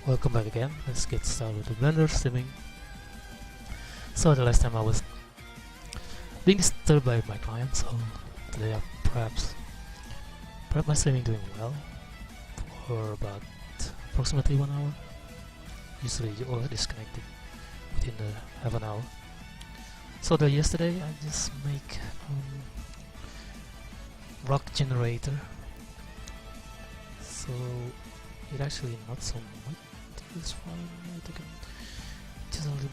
Welcome back again. Let's get started with the Blender streaming. So the last time I was being disturbed by my client, so today I perhaps my streaming doing well for about approximately 1 hour. Usually you all disconnected within the half an hour. So yesterday I just make rock generator. So it actually not so much. It's fine. I think just a little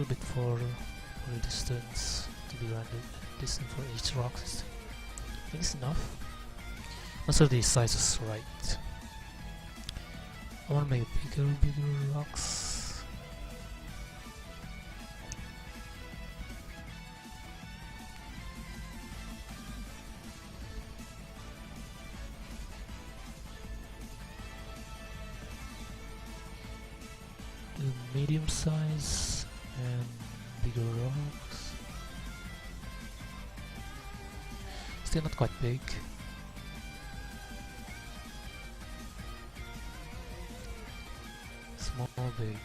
bit for the distance to be rendered. Distance for each rock. I think it's enough. Also the size is right. I want to make bigger rocks. Medium size and bigger rocks. Still not quite big. Small, big.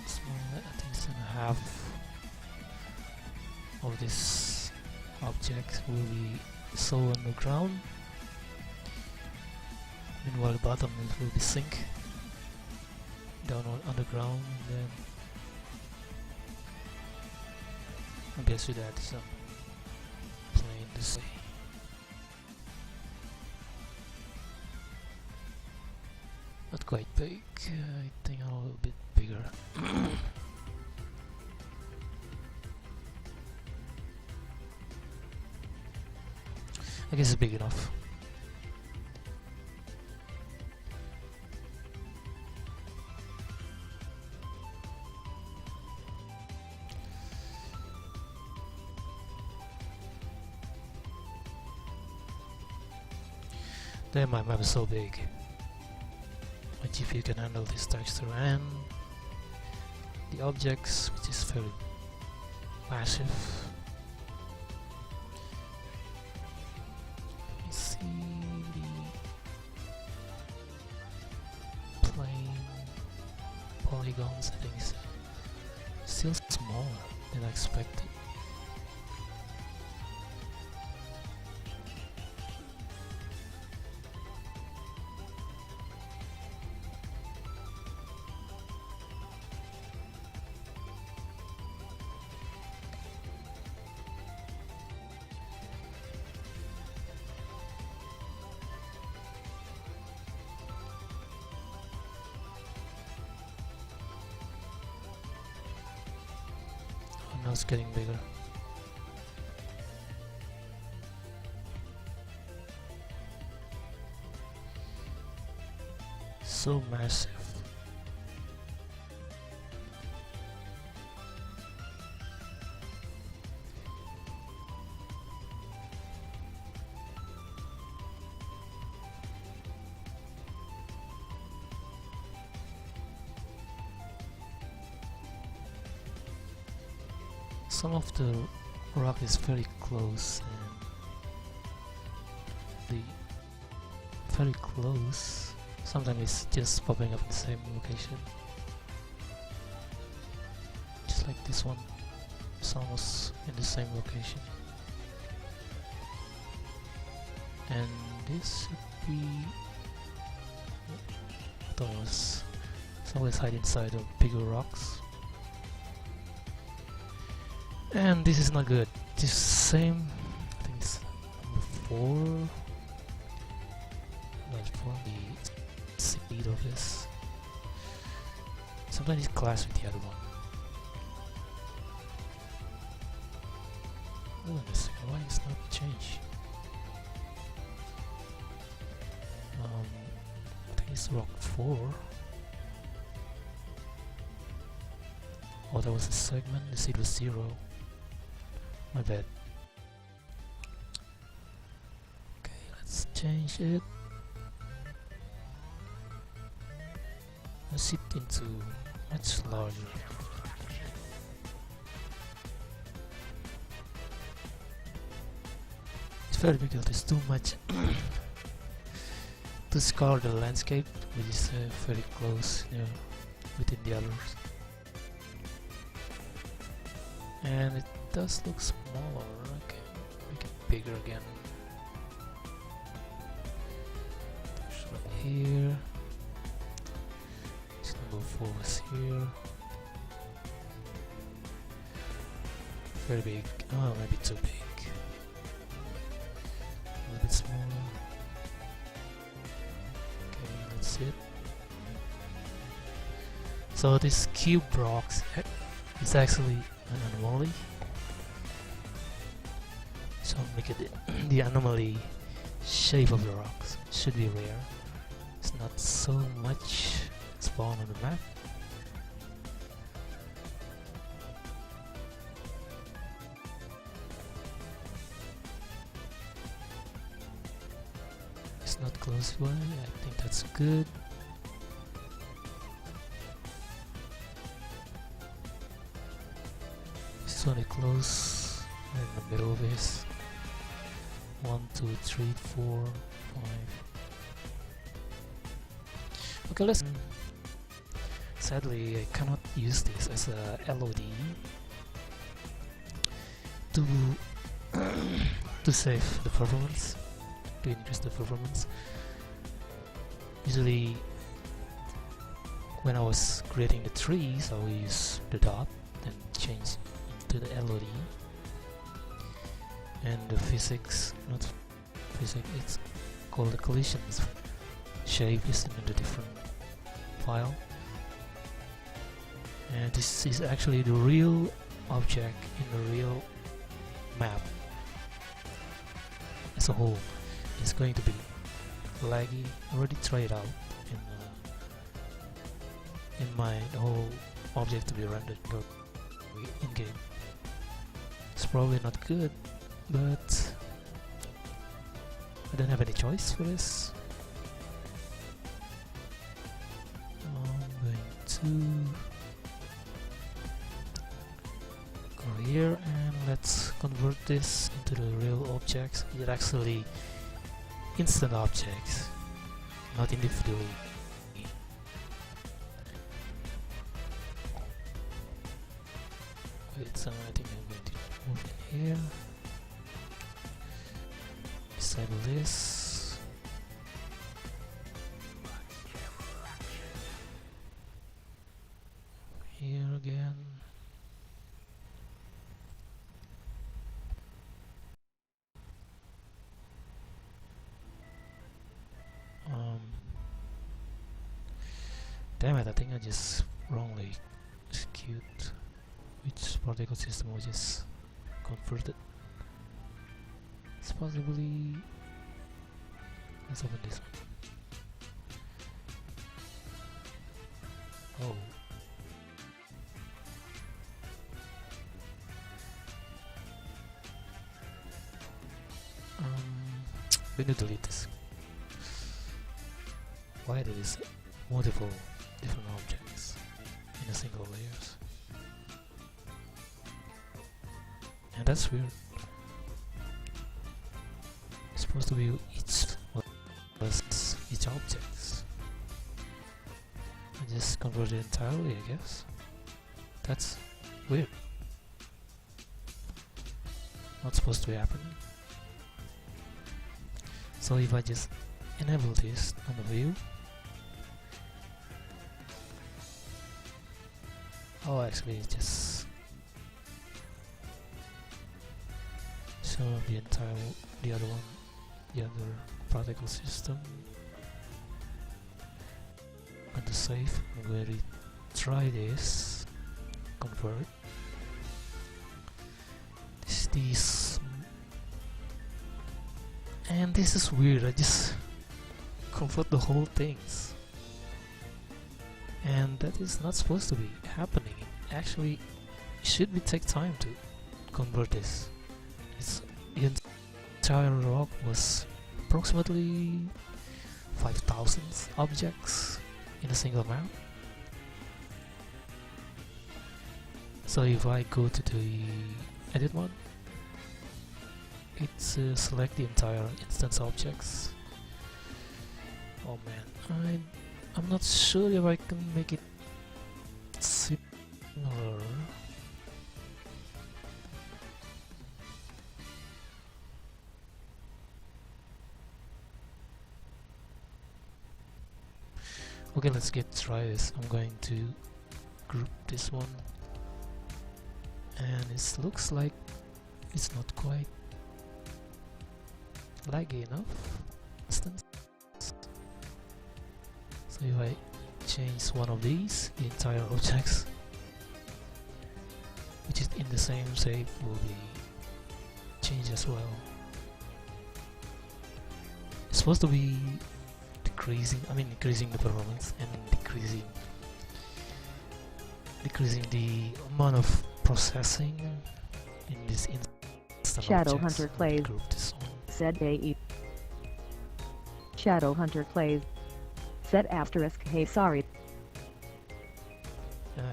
Small, I think it's half of this object will be so underground. Meanwhile, the bottom will be sink down underground, and then maybe I should add some plane this way. Not quite big, I think a little bit bigger. I guess it's big enough. Then my map is so big. My GPU can handle this texture and the objects, which is very massive. Let me see the plane polygons. I think it's still smaller than I expected. Now it's getting bigger. So massive. Some of the rock is very close, and very close. Sometimes it's just popping up in the same location. Just like this one, it's almost in the same location. And this should be. I thought it's always hide inside of bigger rocks. And this is not good. This same, I think it's number 4. Not for the speed of this. Sometimes it clashes with the other one. Hold on a second, why it's not change? I think it's rock 4. Oh, that was a segment. The seed was 0. My bad. Okay, let's change it. Let's it into much larger. It's very difficult. It's too much to scar the landscape, which is very close, within the others. And it does look smaller. Okay, make it bigger again. Push right here. Just move forwards here. Very big. Oh, maybe too big. A little bit smaller. Okay, that's it. So this cube rocks is actually an anomaly. So make it the anomaly shape of the rocks should be rare. It's not so much spawn on the map. It's not close by. I think that's good. It's only close in the middle of this. 1, 2, 3, 4, 5. Okay, let's. Sadly, I cannot use this as a LOD to to save the performance, to increase the performance. Usually, when I was creating the trees, I will use the dot and change into the LOD. And the physics, not physics, it's called the collisions shape is in a different file. And this is actually the real object in the real map as a whole. It's going to be laggy. I already tried it out in my whole object to be rendered in game. It's probably not good, but I don't have any choice for this. I'm going to go here and let's convert this into the real objects. It's actually instant objects, not individually. Wait, so I think I'm going to move in here. Disable this. Here again. Damn it, I think I just wrongly execute which particle system was just converted. It's possibly. Let's open this one. Oh. We need to delete this. Why there is multiple different objects in a single layers? And that's weird. It's supposed to be each object. I just converted it entirely, I guess. That's weird. Not supposed to be happening. So if I just enable this on the view, oh, actually just show the other one, the other particle system. I'm going to save. I'm going to try this. Convert. This. And this is weird. I just convert the whole things, and that is not supposed to be happening. Actually, it should be take time to convert this. It's the entire rock was approximately 5,000 objects in a single map. So if I go to the edit mode, it to select the entire instance objects. Oh man, I'm not sure if I can make it similar. Okay, let's try this. I'm going to group this one, and it looks like it's not quite laggy enough. Instance. So if I change one of these, the entire objects, which is in the same shape, will be changed as well. It's supposed to be increasing the performance and decreasing the amount of processing in this instance. Shadowhunter plays. Said AE. Shadowhunter plays. Said asterisk. Hey, sorry.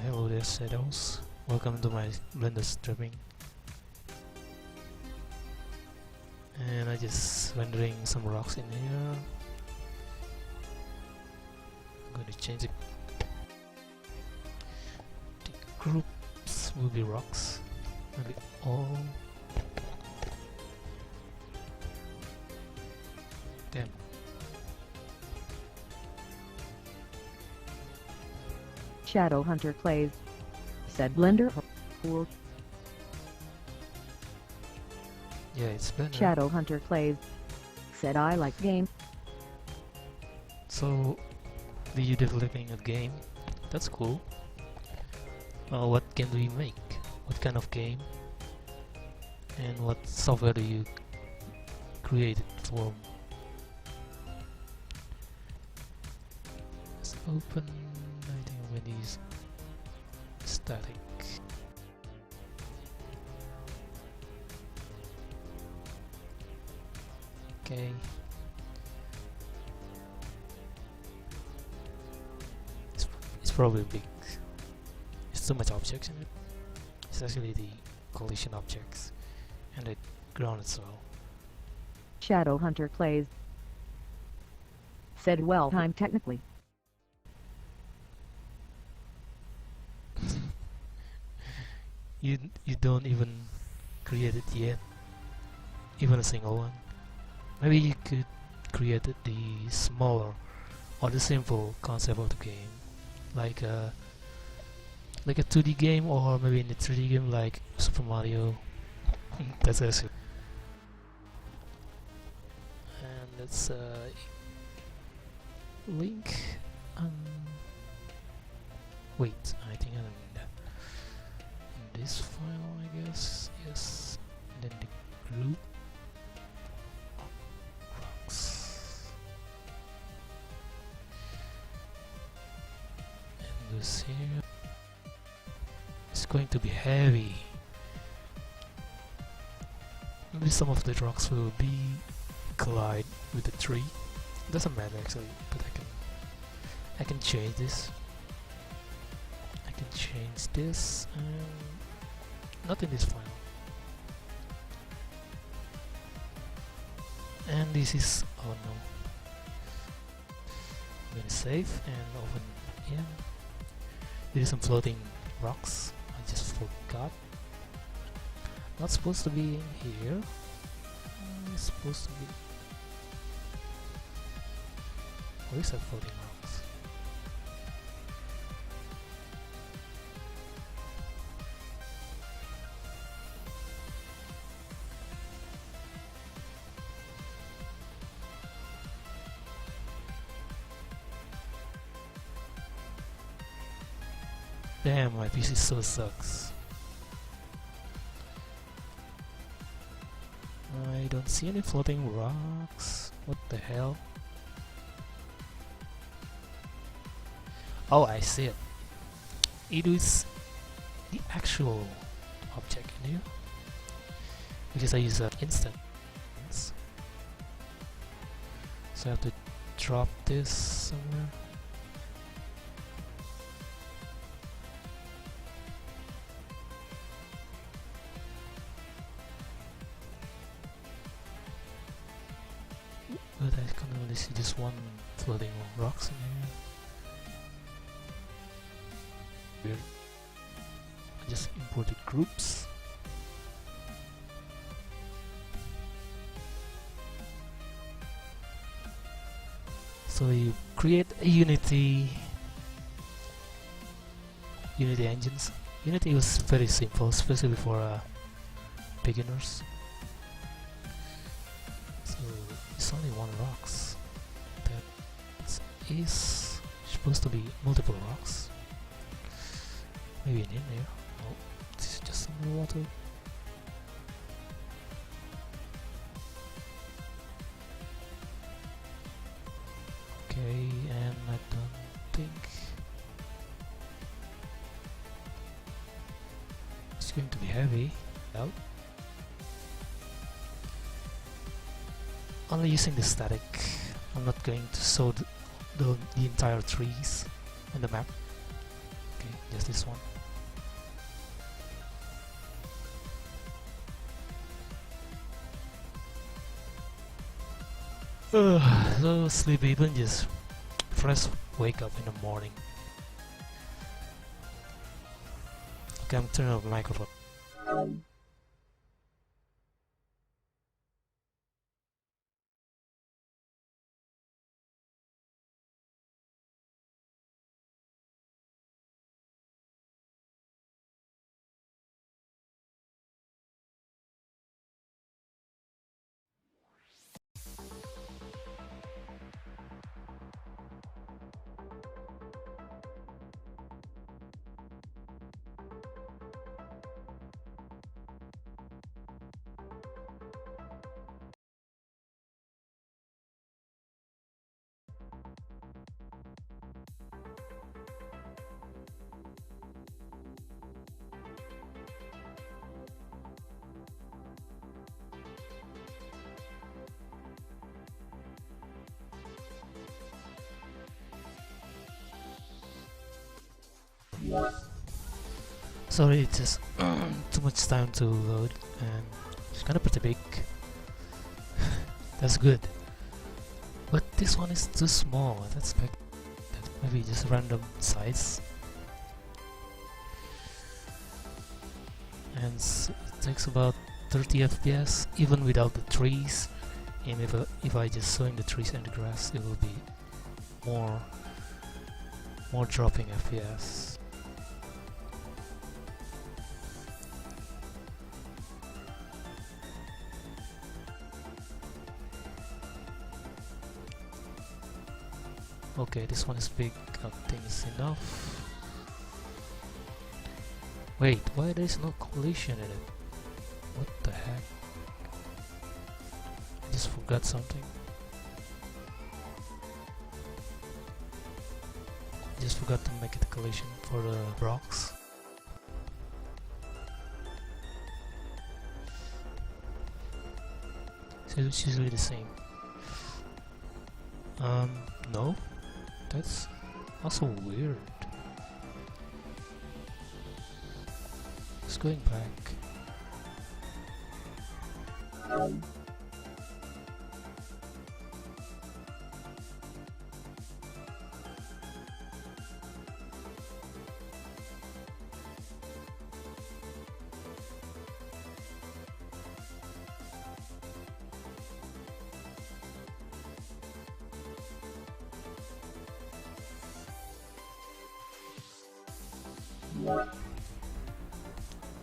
Hello there, Shadows. Welcome to my Blender stripping. And I just rendering some rocks in here. I'm going to change it. The groups will be rocks. Maybe all. Damn. Shadowhunter plays. Said Blender. Cool. Yeah, it's Blender. Shadowhunter plays. Said I like game. So, you developing a game? That's cool. What game do you make? What kind of game? And what software do you create it for? Let's open. I think I'm gonna use static. Okay. It's probably big. There's too much objects in it. It's actually the collision objects and the ground as well. Shadowhunter plays. Said well time technically. You don't even create it yet, even a single one. Maybe you could create the smaller or the simple concept of the game, like a 2D game, or maybe in a 3D game like Super Mario. That's actually. And let's link. Wait, I think I'm in this file, I guess. Yes, and then the group. This here, it's going to be heavy. Maybe some of the rocks will be collide with the tree. Doesn't matter actually, but I can change this. I can change this, not in this file. And this is, oh no. I'm gonna save and open in. There's some floating rocks. I just forgot. Not supposed to be in here. It's supposed to be. Where is that floating rocks? Damn, my PC so sucks. I don't see any floating rocks. What the hell? Oh, I see it. It is the actual object in here. Because I use an instance. So I have to drop this somewhere. but I can only see just one floating rocks in here. Weird. I just imported groups. So you create a Unity engines. Unity was very simple, especially for beginners. So it's only one rocks. That is supposed to be multiple rocks. Maybe in here. No, this is just some water. Okay, and I don't think it's going to be heavy. No. Only using the static. I'm not going to show the entire trees in the map. Okay, just this one. So sleepy, even just fresh wake up in the morning. Okay, I'm turning off the microphone. Sorry, it's just too much time to load, and it's kind of pretty big. That's good. But this one is too small. I expect that maybe just random size. And it takes about 30 FPS even without the trees. And if I just sowing the trees and the grass, it will be more dropping FPS. Okay, this one is big. I think it's enough. Wait, why there is no collision in it? What the heck? I just forgot something. I just forgot to make it a collision for the rocks. So it's usually the same. No. That's also weird. Just going back.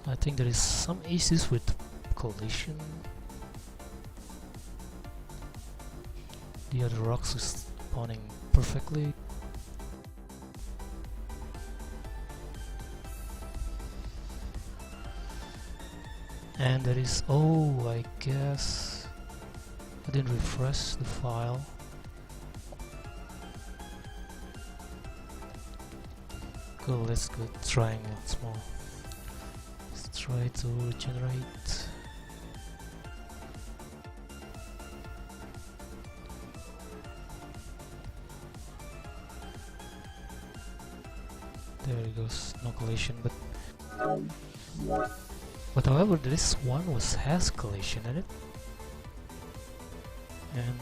I think there is some issues with collision. The other rocks is spawning perfectly. And there is, oh, I guess I didn't refresh the file. Cool, let's go trying once more. Let's try to regenerate. There it goes, no collision, but however this one has collision in it, and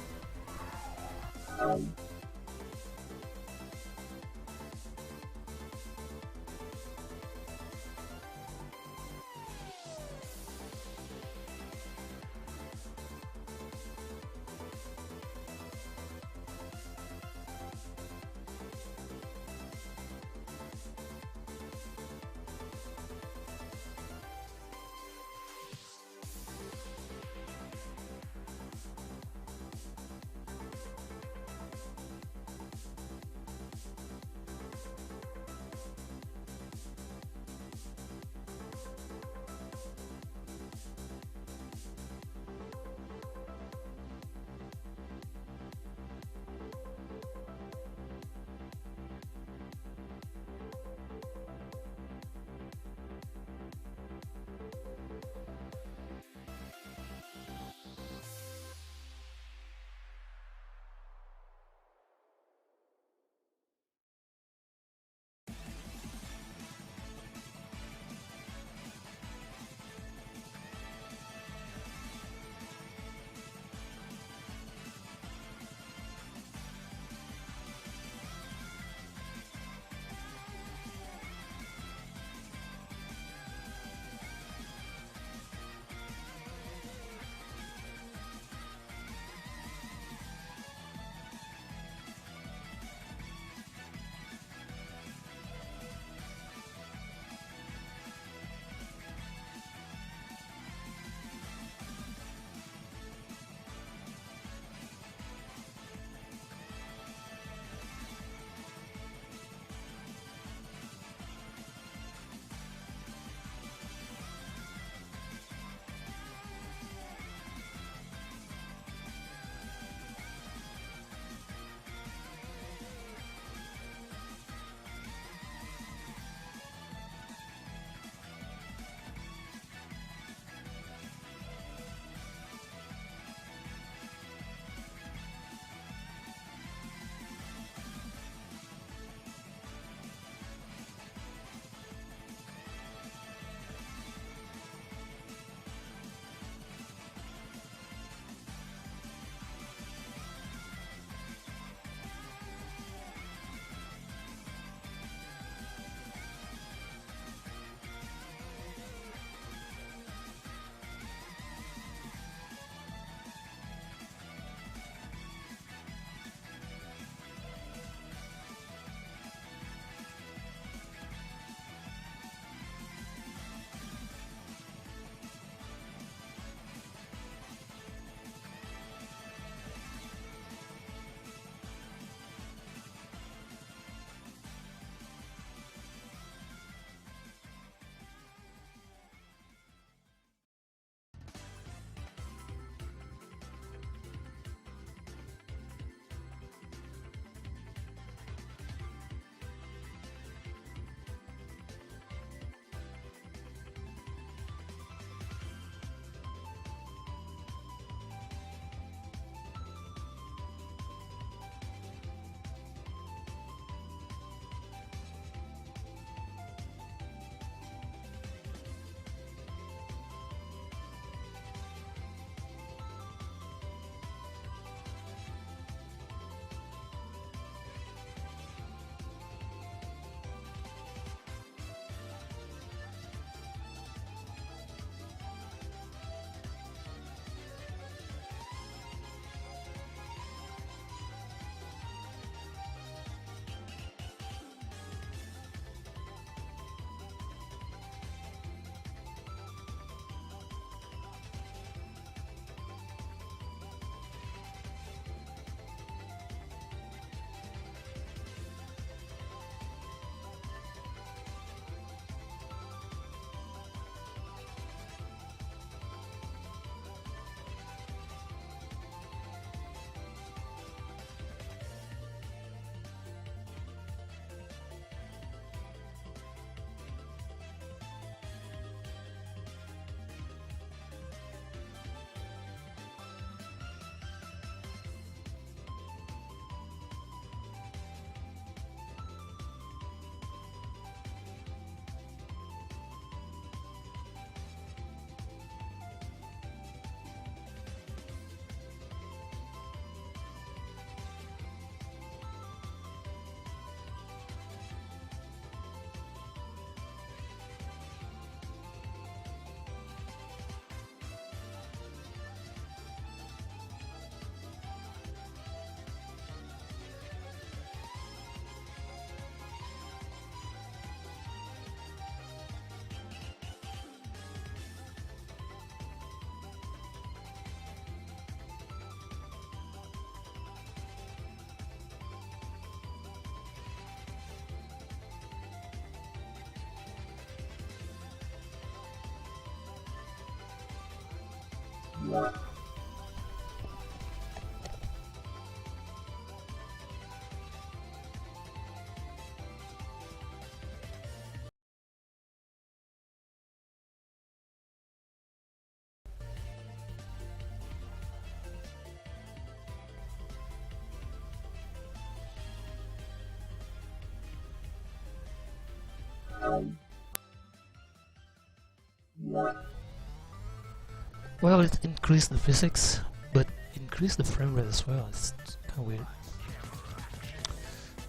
Well, it increased the physics, but increased the frame rate as well. It's kind of weird.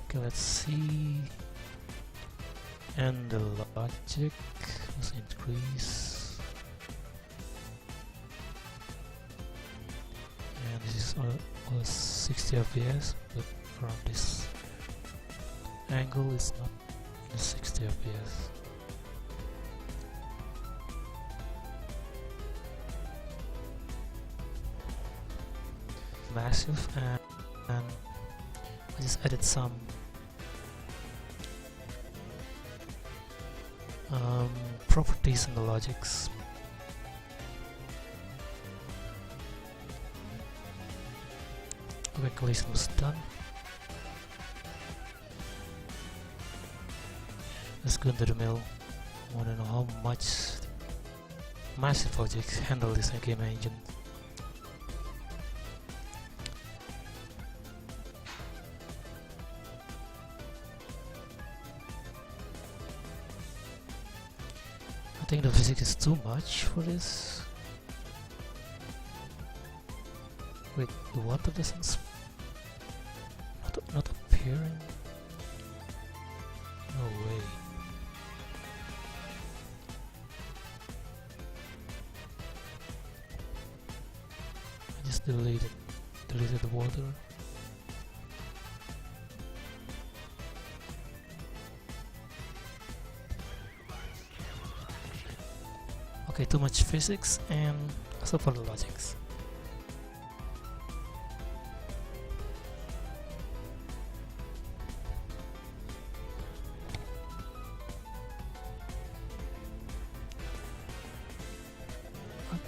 Okay, let's see. And the logic was increased. And this is all 60 FPS, but from this angle it's not in 60 FPS. Massive, and I just added some properties in the logics. Okay, collision was done. Let's go into the middle. I want to know how much massive logics handle this game engine. I think the physics is too much for this. Wait, the water doesn't not appearing? No way. I just deleted the water. Okay, too much physics and also for the logics.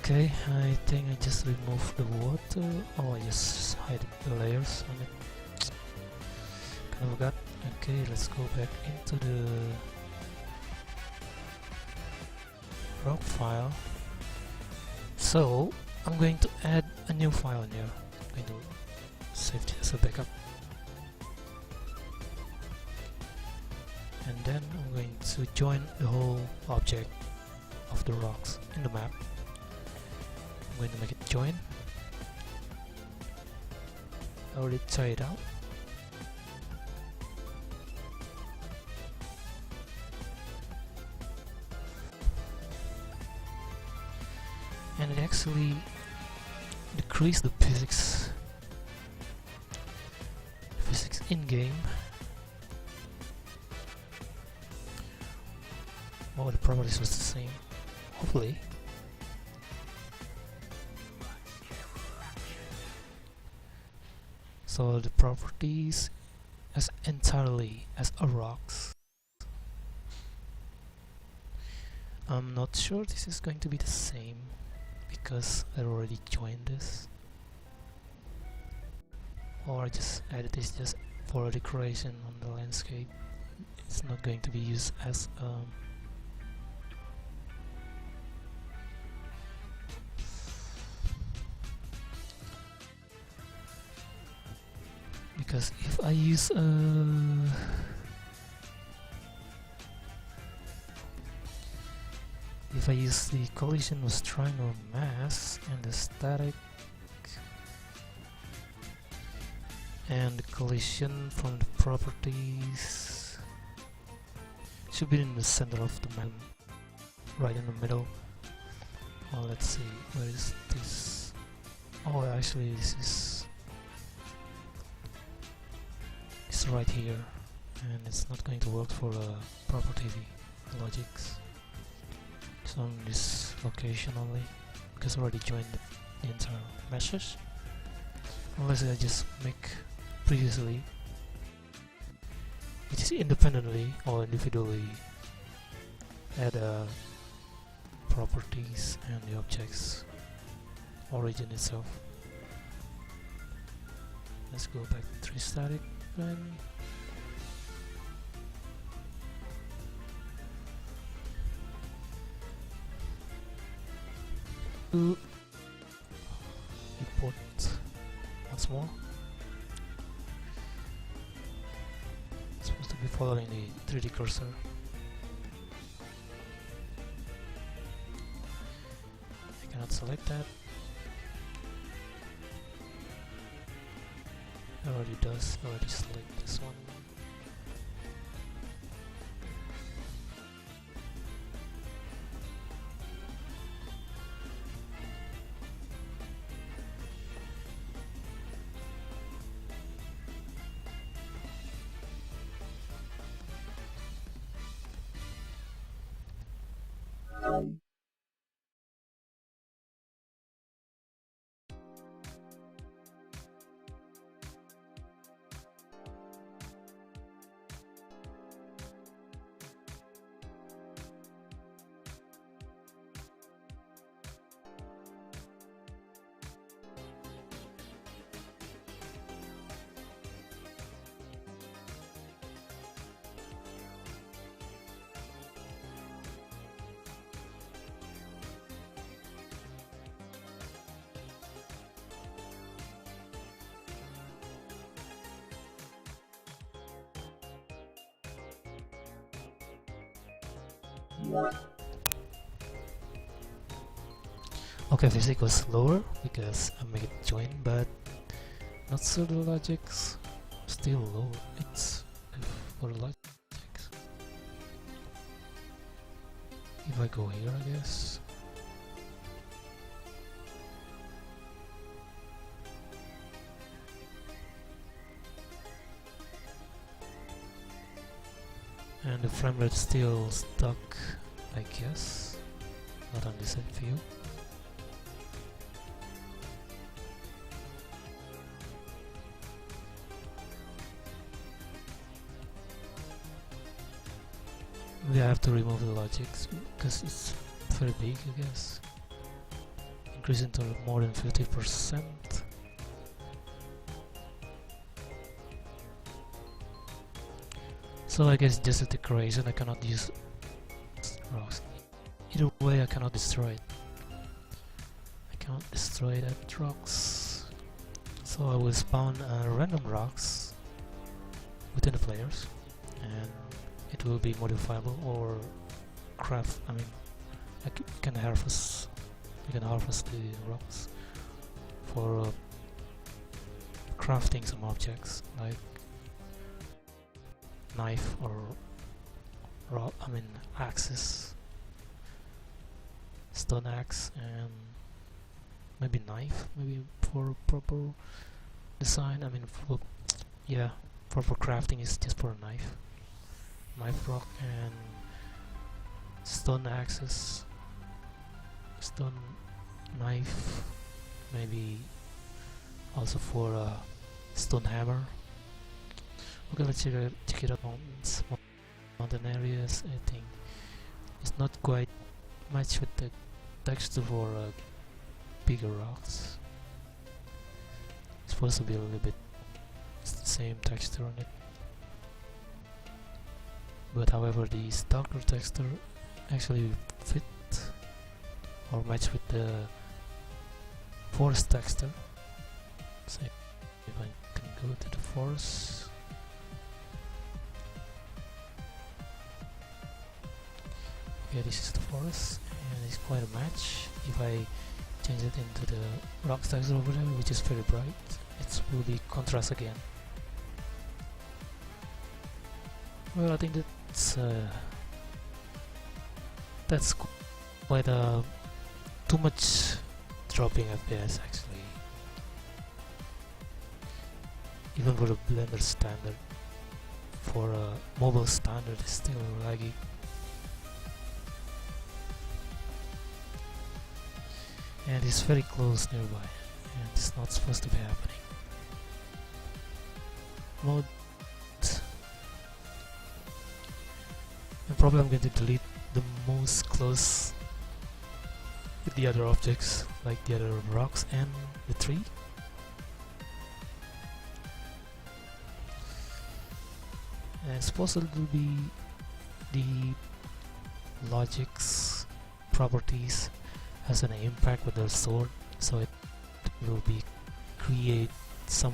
Okay, I think I just removed the water. Oh, I just hide the layers on it. Kind of forgot. Okay, let's go back into the rock file. So I'm going to add a new file in here. I'm going to save it as a backup, and then I'm going to join the whole object of the rocks in the map. I'm going to make it join. I already tried it out. And it actually decreased the physics in game. Oh, the properties was the same, hopefully. So the properties as entirely as a rocks. I'm not sure this is going to be the same because I already joined this, or I just added this just for decoration on the landscape. It's not going to be used as because if I use the collision with triangle mass and the static and the collision from the properties, should be in the center of the map, right in the middle. Oh, let's see, where is this? Oh, actually this is right here, and it's not going to work for property logics. It's on this location only because I already joined the entire meshes. Unless I just make previously, which is independently or individually add properties and the objects origin itself. Let's go back to 3 static then. Import once more. It's supposed to be following the 3D cursor. I cannot select that. It already does, already select this one. Okay, physics was slower because I make it join, but not so the logics still low. It's for the logics. If I go here, I guess. And the frame rate still stuck, I guess. Not on this view. Maybe I have to remove the logics because it's very big, I guess. Increasing to more than 50%. So I guess just a decoration, I cannot use rocks. Either way I cannot destroy it. I cannot destroy that rocks. So I will spawn random rocks within the players and it will be modifiable or craft. I mean, you can harvest the rocks for crafting some objects like knife or axes, stone axe, and maybe knife, maybe for proper design. I mean, for proper crafting is just for a knife rock, and stone axes, stone knife, maybe also for a stone hammer. Okay, let's check it out. Mountain areas, I think it's not quite matched with the texture for bigger rocks. It's supposed to be a little bit the same texture on it, but however the darker texture actually fit or match with the forest texture. So if I can go to the forest. Okay, this is the forest and it's quite a match. If I change it into the rock texture over there, which is very bright, it will be contrast again. Well, I think that's quite too much dropping FPS actually. Even for the Blender standard, for a mobile standard, it's still laggy. And it's very close nearby, and it's not supposed to be happening. Mode. And probably I'm going to delete the most close with the other objects, like the other rocks and the tree. And it's possible to be the logic's properties has an impact with the sword, so it will be create some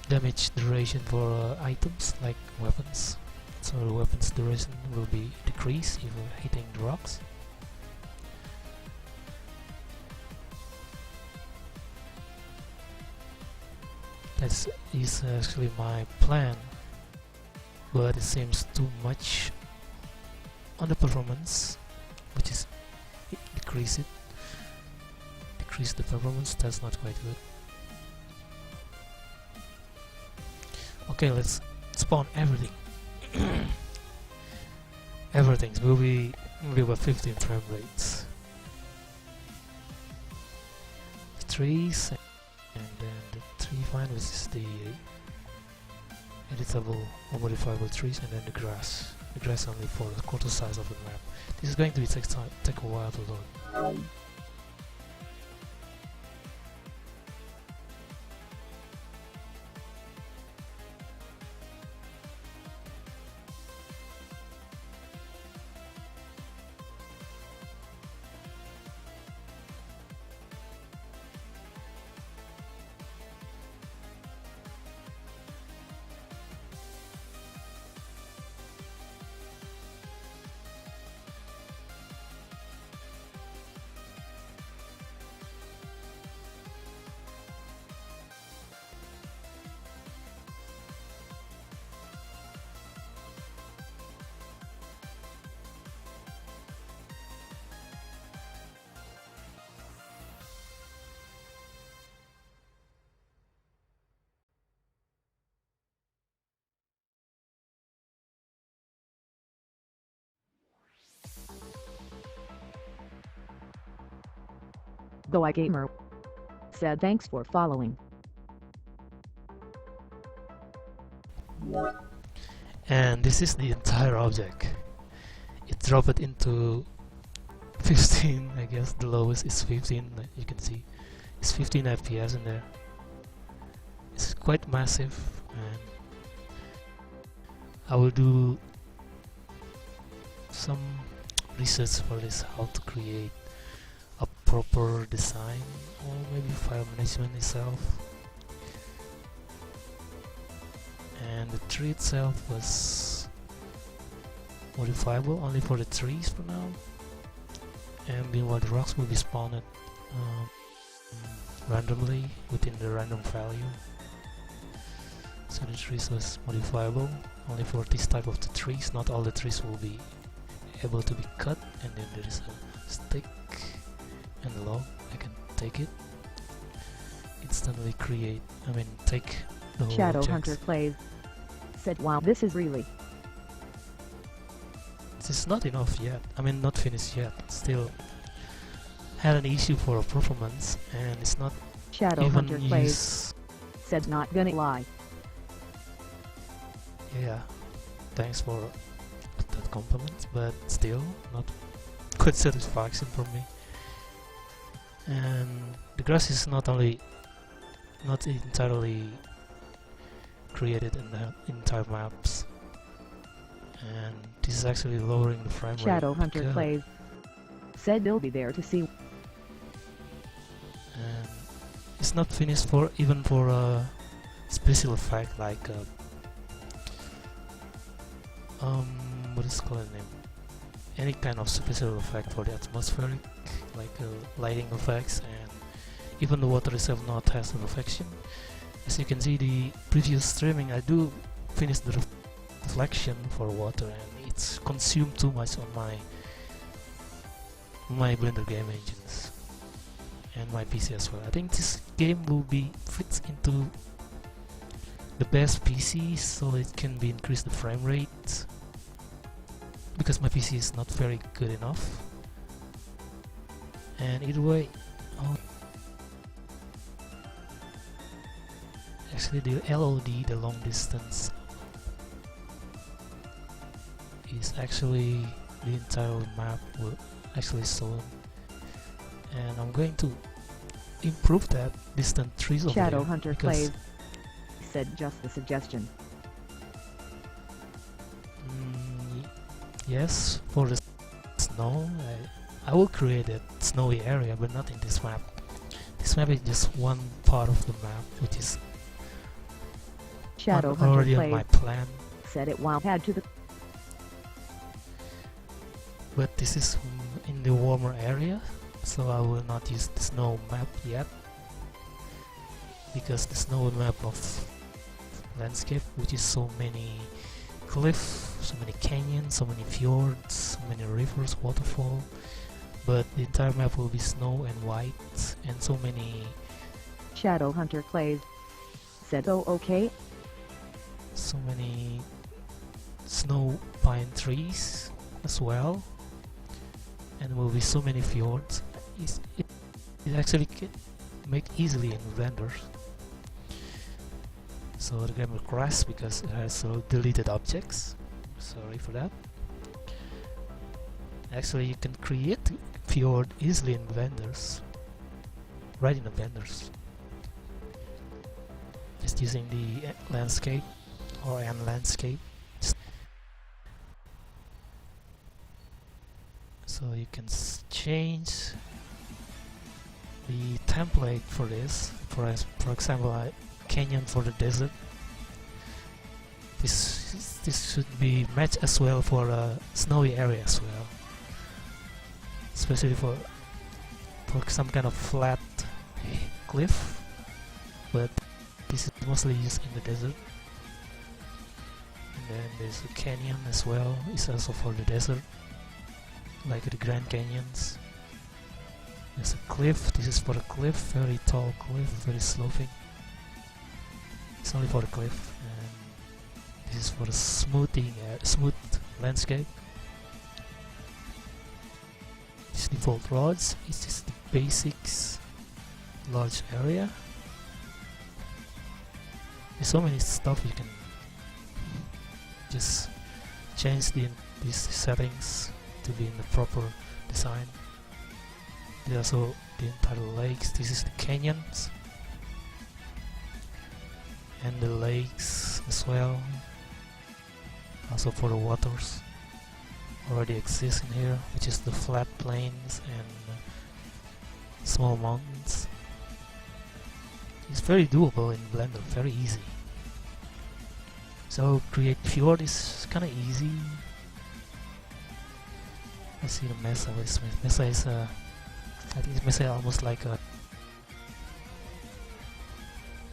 damage duration for items like weapons. So the weapons duration will be decreased if you're hitting the rocks. That is actually my plan, but it seems too much on the performance, which is decrease the performance. That's not quite good. Okay, let's spawn everything. Everything will be about 15 frame rates. The trees, and then the tree vine, which is the editable or modifiable trees, and then the grass. The grass only for the quarter size of the map. This is going to take a while to load. GoiGamer said thanks for following. And this is the entire object. It dropped it into 15, I guess the lowest is 15, you can see. It's 15 FPS in there. It's quite massive, and I will do some research for this, how to create a proper design, or maybe file management itself. And the tree itself was modifiable only for the trees for now, and meanwhile the rocks will be spawned randomly within the random value. So the trees was modifiable only for this type of the trees. Not all the trees will be able to be cut, and then there is a stick and a log. I can take it, instantly create, take the whole Shadow objects. Hunter plays said wow, this is really This is not enough yet, not finished yet. Still had an issue for performance, and it's not Shadow even Hunter plays use. said not gonna lie. Yeah, thanks for that compliment, but still not good satisfaction for me. And the grass is not entirely created in the entire maps, and this is actually lowering the frame rate. Shadow Hunter God. plays said they'll be there to see. And it's not finished even for a special effect like what is called name? Any kind of special effect for the atmospheric, like lighting effects, and even the water itself not has a reflection. As you can see, the previous streaming I do finish the reflection for water, and it's consumed too much on my Blender game engines and my PC as well. I think this game will be fits into the best PC, so it can be increase the frame rate, because my PC is not very good enough. And either way, actually the LOD, the long distance, is actually the entire map will actually show, and I'm going to improve that distant trees over Shadow there Hunter because plays. Said just the suggestion. yes, for the snow I will create a snowy area, but not in this map. This map is just one part of the map, which is Shadow already Hunter on my plays. plan. Said it while had to the. But this is in the warmer area, so I will not use the snow map yet, because the snow map of landscape, which is so many cliffs, so many canyons, so many fjords, so many rivers, waterfall, but the entire map will be snow and white, and so many Shadow Hunter plays. Said oh okay. so many snow pine trees as well, and will be so many fjords. It actually can make easily in Blender. So the game will crash because it has deleted objects. Sorry for that. Actually, you can create fjord easily in Blenders, right in the Blenders, just using the landscape or n landscape. So you can change the template for this. For example, a canyon for the desert. This should be matched as well for a snowy area as well, especially for some kind of flat cliff. But this is mostly used in the desert. And then there's a canyon as well. It's also for the desert, like the Grand Canyons. There's a cliff. This is for the cliff, very tall cliff, very sloping. It's only for the cliff. And this is for the smooth landscape. These default roads. It's just the basics, large area. There's so many stuff you can just change these settings to be in the proper design. There's also the entire lakes. This is the canyons and the lakes as well. Also for the waters already exist in here, which is the flat plains and small mountains. It's very doable in Blender, very easy. So create fjord is kinda easy. I see the Mesa. Mesa is I think Mesa almost like a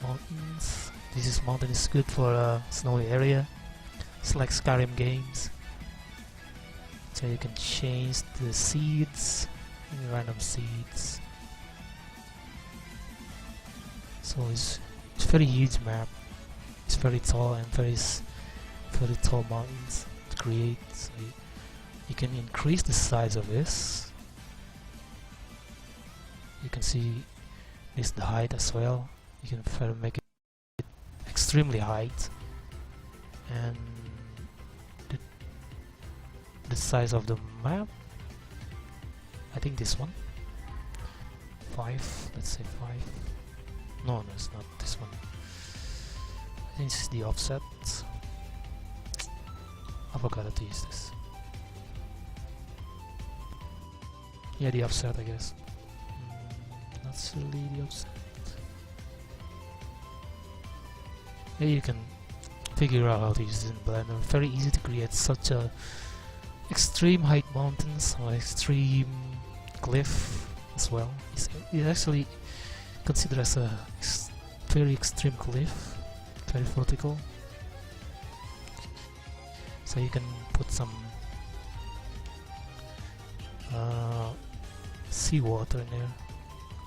mountains. This mountain is good for a snowy area. It's like Skyrim games. So you can change the seeds, random seeds. So it's very huge map. It's very tall and very tall mountains to create. So you can increase the size of this. You can see this the height as well. You can further make it extremely height, and the size of the map, I think this one 5, let's say 5. No, it's not this one. I think this is the offset. I forgot how to use this. Yeah, the offset, I guess. Not really the offset. Yeah, you can figure out how to use it in Blender. Very easy to create such a extreme height mountains or extreme cliff as well. It's actually considered as a very extreme cliff, very vertical. So you can put some seawater in there,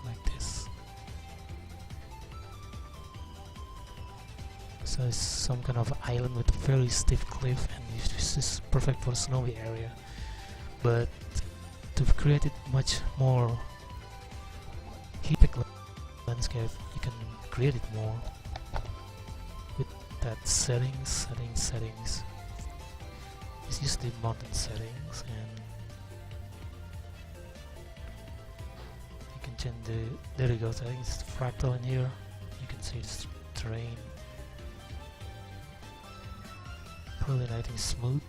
like this. So it's some kind of island with a very stiff cliff, and this is perfect for a snowy area. But to create it much more epic landscape, you can create it more with that settings. You let's use the mountain settings, and you can change the, there you go, I think it's fractal in here. You can see it's terrain, probably I think smooth.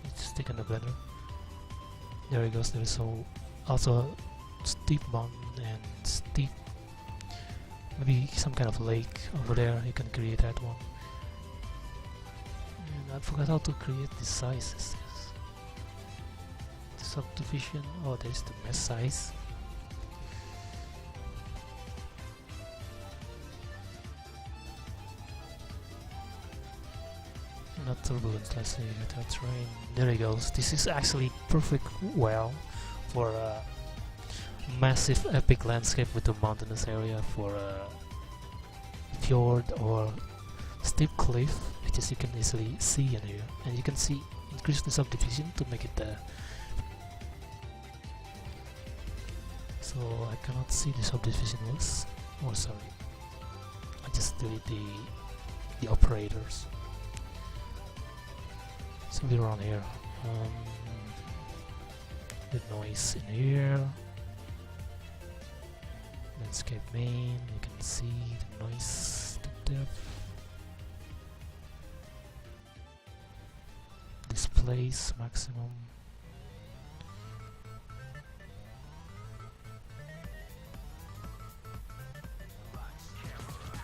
Let's stick in the blender. There it goes. There's also a steep mountain and steep, maybe some kind of lake over there. You can create that one. And I forgot how to create the sizes. The subdivision. Oh, there's the mesh size. Not turbulence, let's say that's rain. There it goes. This is actually perfect well for a massive epic landscape with a mountainous area, for a fjord or steep cliff, which is you can easily see in here. And you can see increase the subdivision to make it so I cannot see the subdivision was, oh sorry, I just delete the operators. So we're around here. The noise in here. Landscape main. You can see the noise, the depth. Displays maximum.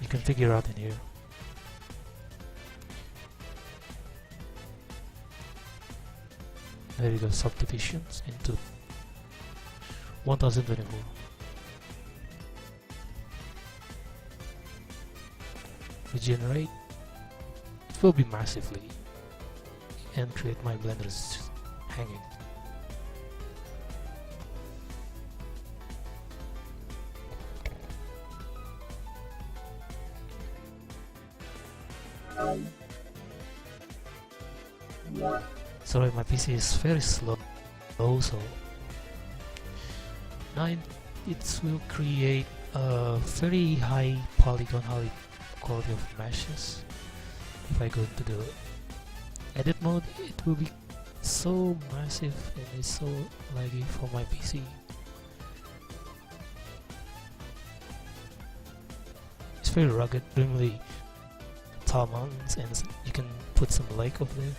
You can figure out in here. There you go, subdivisions into 1024. Regenerate, it will be massively, and create my blenders hanging. Sorry, my PC is very slow, so now it will create a very high polygon, high quality of meshes. If I go into the edit mode, it will be so massive and it's so laggy for my PC. It's very rugged, really tall mountains, and you can put some lake over there.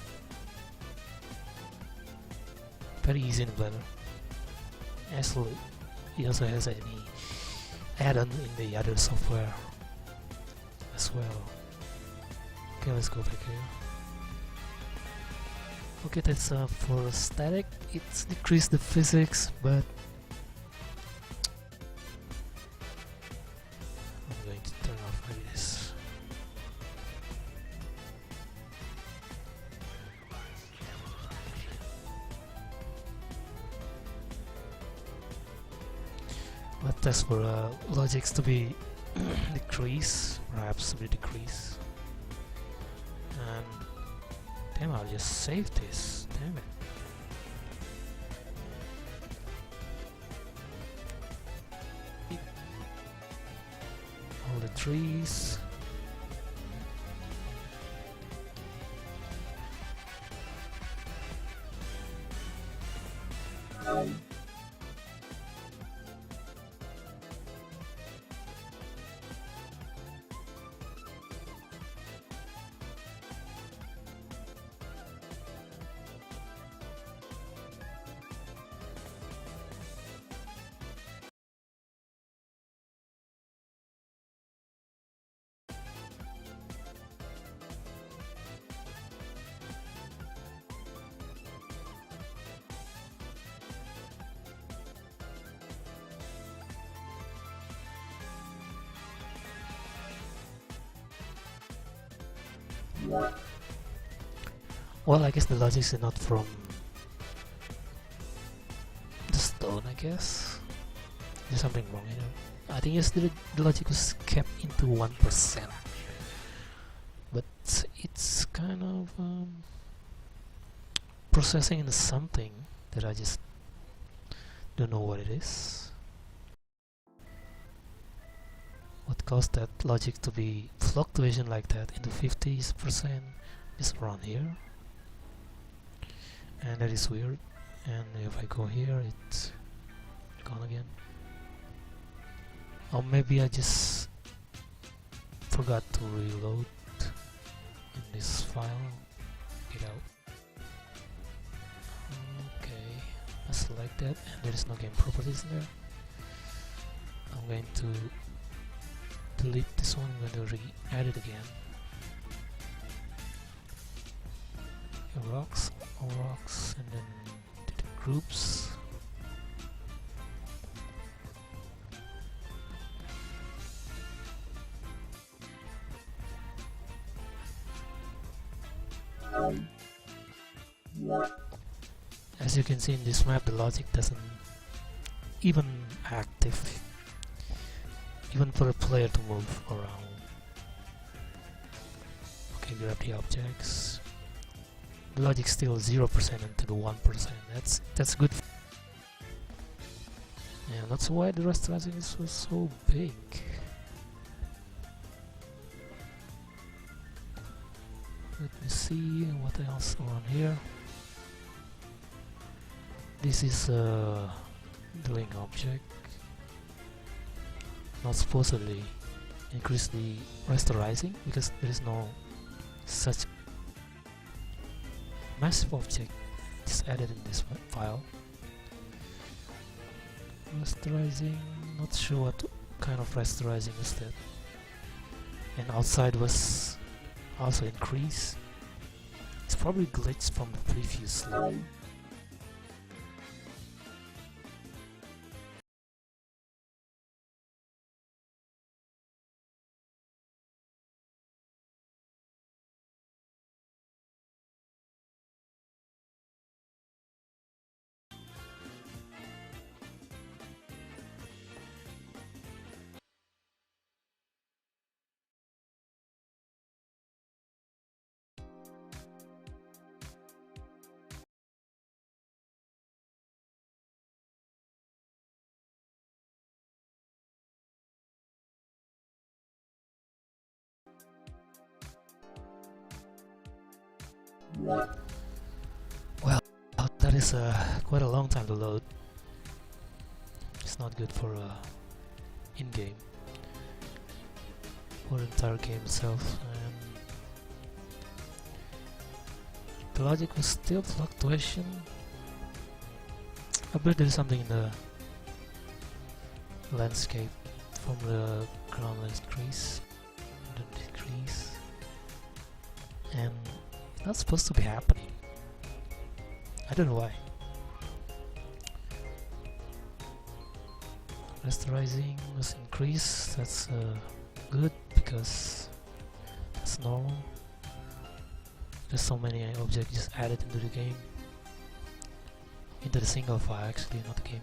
Very easy in Blender. Actually, it also has any add-on in the other software as well. Okay, let's go back here. Okay, that's for static. It's decreased the physics, but I'm going to turn off like this. Let's test for logics to be decrease, perhaps to be decrease. And damn, I'll just save this. Damn it. All the trees. Well, I guess the logic is not from the stone, I guess. There's something wrong here. I think yesterday the logic was kept into 1%. But it's kind of processing into something that I just don't know what it is. What caused that logic to be fluctuation like that into 50%, is around here, and that is weird. And if I go here, it's gone again. Or maybe I just forgot to reload in this file. Get out. Okay, I select that, and there is no game properties in there. I'm going to delete this one. I'm going to re-add it again. Rocks, all rocks, and then to the groups. As you can see in this map, the logic doesn't even active, even for a player to move around. Okay, grab the objects. The logic still 0% into the 1%. That's good. And that's why the rasterizing was so big. Let me see what else around here. This is a drawing object. Not supposedly increase the rasterizing because there is no such massive object just added in this file. Rasterizing, not sure what kind of rasterizing is that. And outside was also increased. It's probably glitched from the previous level. Well, that is quite a long time to load. It's not good for in-game, for the entire game itself. And the logic was still fluctuation. I bet there is something in the landscape from the ground increase, the decrease, and not supposed to be happening. I don't know why. Rasterizing was increased. That's good because that's normal. There's so many objects just added into the game, into the single file actually, not the game.